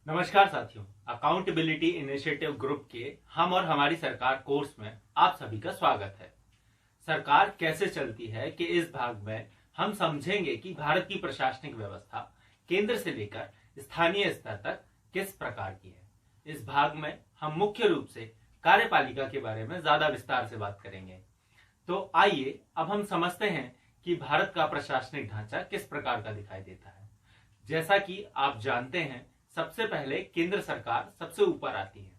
नमस्कार साथियों, accountability initiative group के हम और हमारी सरकार कोर्स में आप सभी का स्वागत है। सरकार कैसे चलती है कि इस भाग में हम समझेंगे कि भारत की प्रशासनिक व्यवस्था केंद्र से लेकर स्थानीय स्तर तक किस प्रकार की है। इस भाग में हम मुख्य रूप से कार्यपालिका के बारे में ज्यादा विस्तार से बात करेंगे। तो आइए अब हम समझते हैं कि भारत का प्रशासनिक ढांचा किस प्रकार का दिखाई देता है। जैसा कि आप जानते हैं, सबसे पहले केंद्र सरकार सबसे ऊपर आती है,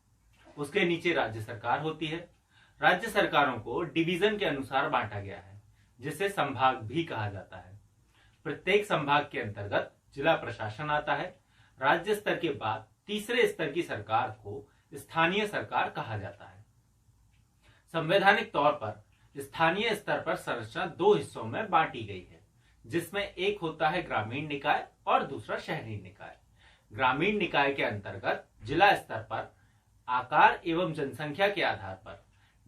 उसके नीचे राज्य सरकार होती है। राज्य सरकारों को डिवीजन के अनुसार बांटा गया है, जिसे संभाग भी कहा जाता है। प्रत्येक संभाग के अंतर्गत जिला प्रशासन आता है। राज्य स्तर के बाद तीसरे स्तर की सरकार को स्थानीय सरकार कहा जाता है। संवैधानिक तौर पर स्थानीय स्तर पर संरचना दो हिस्सों में बांटी गई है, जिसमें एक होता है ग्रामीण निकाय और दूसरा शहरी निकाय। ग्रामीण निकाय के अंतर्गत जिला स्तर पर आकार एवं जनसंख्या के आधार पर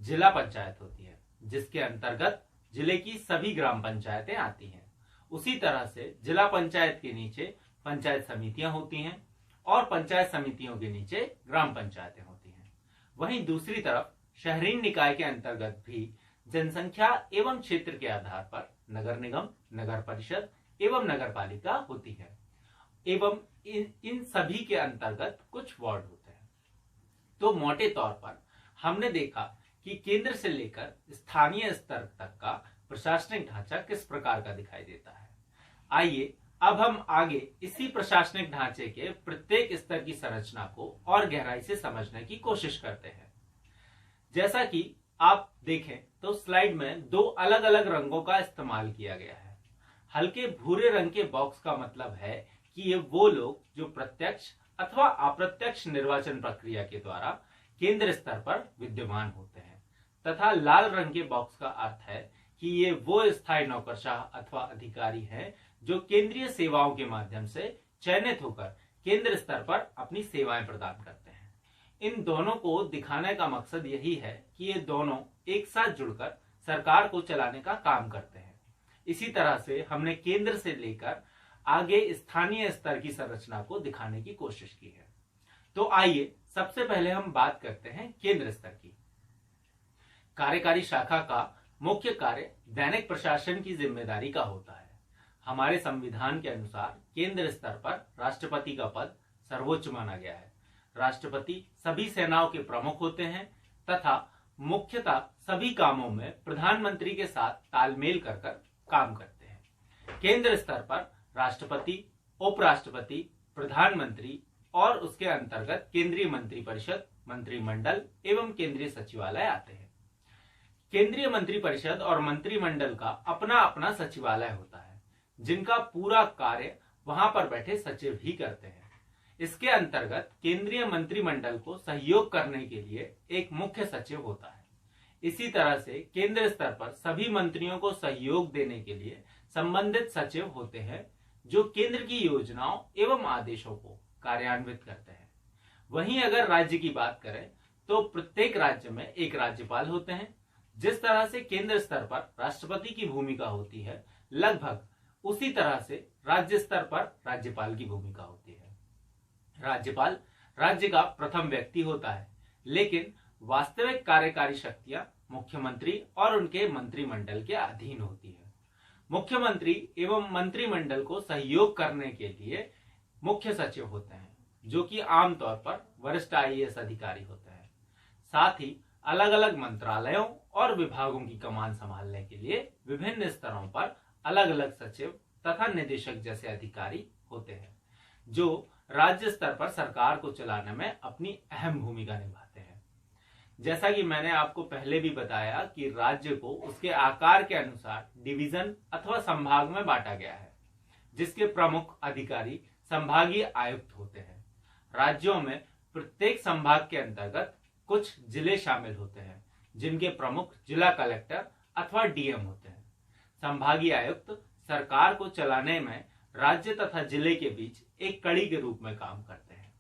जिला पंचायत होती है, जिसके अंतर्गत जिले की सभी ग्राम पंचायतें आती हैं। उसी तरह से जिला पंचायत के नीचे पंचायत समितियां होती हैं और पंचायत समितियों के नीचे ग्राम पंचायतें होती हैं। वहीं दूसरी तरफ शहरी निकाय के अंतर्गत भी जनसंख्या एवं क्षेत्र के आधार पर नगर निगम, नगर परिषद एवं नगर पालिका होती है एवं इन सभी के अंतर्गत कुछ वार्ड होते हैं। तो मोटे तौर पर हमने देखा कि केंद्र से लेकर स्थानीय स्तर तक का प्रशासनिक ढांचा किस प्रकार का दिखाई देता है। आइए अब हम आगे इसी प्रशासनिक ढांचे के प्रत्येक स्तर की संरचना को और गहराई से समझने की कोशिश करते हैं। जैसा कि आप देखें तो स्लाइड में दो अलग अलग रंगों का इस्तेमाल किया गया है। हल्के भूरे रंग के बॉक्स का मतलब है कि ये वो लोग जो प्रत्यक्ष अथवा अप्रत्यक्ष निर्वाचन प्रक्रिया के द्वारा केंद्र स्तर पर विद्यमान होते हैं, तथा लाल रंग के बॉक्स का अर्थ है कि ये वो स्थायी नौकरशाह अथवा अधिकारी हैं जो केंद्रीय सेवाओं के माध्यम से चयनित होकर केंद्र स्तर पर अपनी सेवाएं प्रदान करते हैं। इन दोनों को दिखाने का मकसद यही है कि ये दोनों एक साथ जुड़कर सरकार को चलाने का काम करते हैं। इसी तरह से हमने केंद्र से लेकर आगे स्थानीय स्तर की संरचना को दिखाने की कोशिश की है। तो आइए सबसे पहले हम बात करते हैं केंद्र स्तर की। कार्यकारी शाखा का मुख्य कार्य दैनिक प्रशासन की जिम्मेदारी का होता है। हमारे संविधान के अनुसार केंद्र स्तर पर राष्ट्रपति का पद सर्वोच्च माना गया है। राष्ट्रपति सभी सेनाओं के प्रमुख होते हैं तथा मुख्यतः सभी कामों में प्रधानमंत्री के साथ तालमेल कर काम करते हैं। केंद्र स्तर पर राष्ट्रपति, उपराष्ट्रपति, प्रधानमंत्री और उसके अंतर्गत केंद्रीय मंत्रिपरिषद, मंत्रिमंडल एवं केंद्रीय सचिवालय आते हैं। केंद्रीय मंत्रिपरिषद और मंत्रिमंडल का अपना अपना सचिवालय होता है, जिनका पूरा कार्य वहां पर बैठे सचिव ही करते हैं। इसके अंतर्गत केंद्रीय मंत्रिमंडल को सहयोग करने के लिए एक मुख्य सचिव होता है। इसी तरह से केंद्र स्तर पर सभी मंत्रियों को सहयोग देने के लिए संबंधित सचिव होते हैं, जो केंद्र की योजनाओं एवं आदेशों को कार्यान्वित करते हैं। वहीं अगर राज्य की बात करें तो प्रत्येक राज्य में एक राज्यपाल होते हैं। जिस तरह से केंद्र स्तर पर राष्ट्रपति की भूमिका होती है, लगभग उसी तरह से राज्य स्तर पर राज्यपाल की भूमिका होती है। राज्यपाल राज्य का प्रथम व्यक्ति होता है, लेकिन वास्तविक कार्यकारी शक्तियां मुख्यमंत्री और उनके मंत्रिमंडल के अधीन होती है। मुख्यमंत्री एवं मंत्रिमंडल को सहयोग करने के लिए मुख्य सचिव होते हैं, जो कि आमतौर पर वरिष्ठ आईएएस अधिकारी होते हैं। साथ ही अलग अलग मंत्रालयों और विभागों की कमान संभालने के लिए विभिन्न स्तरों पर अलग अलग सचिव तथा निदेशक जैसे अधिकारी होते हैं, जो राज्य स्तर पर सरकार को चलाने में अपनी अहम भूमिका निभाते हैं। जैसा कि मैंने आपको पहले भी बताया कि राज्य को उसके आकार के अनुसार डिवीजन अथवा संभाग में बांटा गया है, जिसके प्रमुख अधिकारी संभागीय आयुक्त होते हैं। राज्यों में प्रत्येक संभाग के अंतर्गत कुछ जिले शामिल होते हैं, जिनके प्रमुख जिला कलेक्टर अथवा डीएम होते हैं। संभागीय आयुक्त सरकार को चलाने में राज्य तथा जिले के बीच एक कड़ी के रूप में काम करते हैं।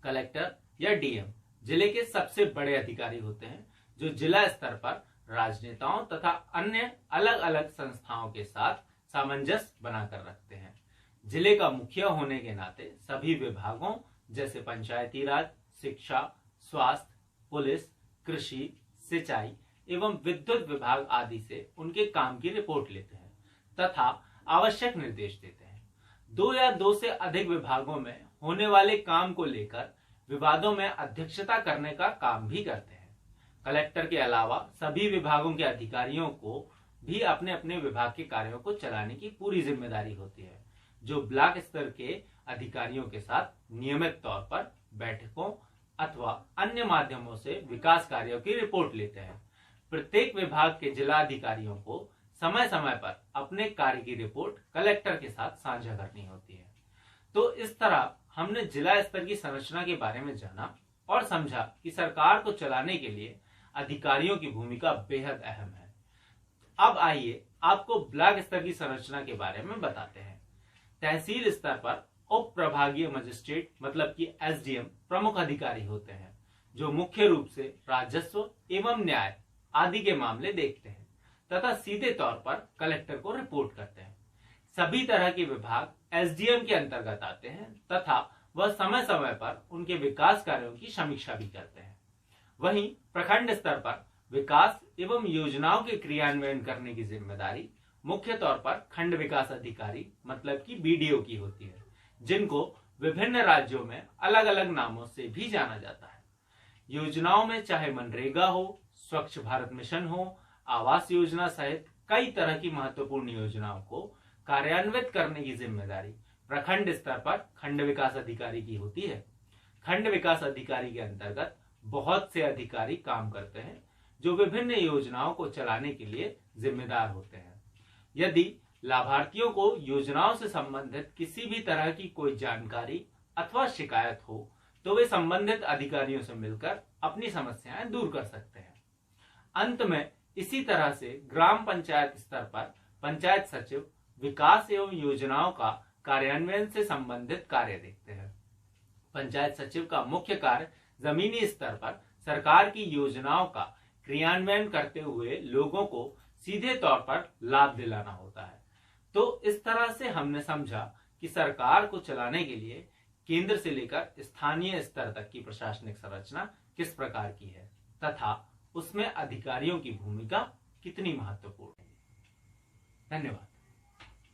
कलेक्टर या डीएम जिले के सबसे बड़े अधिकारी होते हैं, जो जिला स्तर पर राजनेताओं तथा अन्य अलग अलग संस्थाओं के साथ सामंजस्य बनाकर रखते हैं। जिले का मुखिया होने के नाते सभी विभागों जैसे पंचायती राज, शिक्षा, स्वास्थ्य, पुलिस, कृषि, सिंचाई एवं विद्युत विभाग आदि से उनके काम की रिपोर्ट लेते हैं तथा आवश्यक निर्देश देते हैं। 2 या 2 से अधिक विभागों में होने वाले काम को लेकर विवादों में अध्यक्षता करने का काम भी करते हैं। कलेक्टर के अलावा सभी विभागों के अधिकारियों को भी अपने अपने विभाग के कार्यों को चलाने की पूरी जिम्मेदारी होती है, जो ब्लॉक स्तर के अधिकारियों के साथ नियमित तौर पर बैठकों अथवा अन्य माध्यमों से विकास कार्यों की रिपोर्ट लेते हैं। प्रत्येक विभाग के जिला अधिकारियों को समय समय पर अपने कार्य की रिपोर्ट कलेक्टर के साथ साझा करनी होती है। तो इस तरह हमने जिला स्तर की संरचना के बारे में जाना और समझा कि सरकार को चलाने के लिए अधिकारियों की भूमिका बेहद अहम है। अब आइए आपको ब्लॉक स्तर की संरचना के बारे में बताते हैं। तहसील स्तर पर उप प्रभागीय मजिस्ट्रेट मतलब कि एसडीएम प्रमुख अधिकारी होते हैं, जो मुख्य रूप से राजस्व एवं न्याय आदि के मामले देखते हैं तथा सीधे तौर पर कलेक्टर को रिपोर्ट करते हैं। सभी तरह के विभाग एसडीएम के अंतर्गत आते हैं तथा वह समय समय पर उनके विकास कार्यों की समीक्षा भी करते हैं। वहीं प्रखंड स्तर पर विकास एवं योजनाओं के क्रियान्वयन करने की जिम्मेदारी मुख्य तौर पर खंड विकास अधिकारी मतलब कि बीडीओ की होती है, जिनको विभिन्न राज्यों में अलग अलग नामों से भी जाना जाता है। योजनाओं में चाहे मनरेगा हो, स्वच्छ भारत मिशन हो, आवास योजना सहित कई तरह की महत्वपूर्ण योजनाओं को कार्यान्वित करने की जिम्मेदारी प्रखंड स्तर पर खंड विकास अधिकारी की होती है। खंड विकास अधिकारी के अंतर्गत बहुत से अधिकारी काम करते हैं, जो विभिन्न योजनाओं को चलाने के लिए जिम्मेदार होते हैं। यदि लाभार्थियों को योजनाओं से संबंधित किसी भी तरह की कोई जानकारी अथवा शिकायत हो, तो वे संबंधित अधिकारियों से मिलकर अपनी समस्याएं दूर कर सकते हैं। अंत में इसी तरह से ग्राम पंचायत स्तर पर पंचायत सचिव विकास एवं योजनाओं का कार्यान्वयन से संबंधित कार्य देखते हैं। पंचायत सचिव का मुख्य कार्य जमीनी स्तर पर सरकार की योजनाओं का क्रियान्वयन करते हुए लोगों को सीधे तौर पर लाभ दिलाना होता है। तो इस तरह से हमने समझा कि सरकार को चलाने के लिए केंद्र से लेकर स्थानीय स्तर तक की प्रशासनिक संरचना किस प्रकार की है तथा उसमें अधिकारियों की भूमिका कितनी महत्वपूर्ण है। धन्यवाद।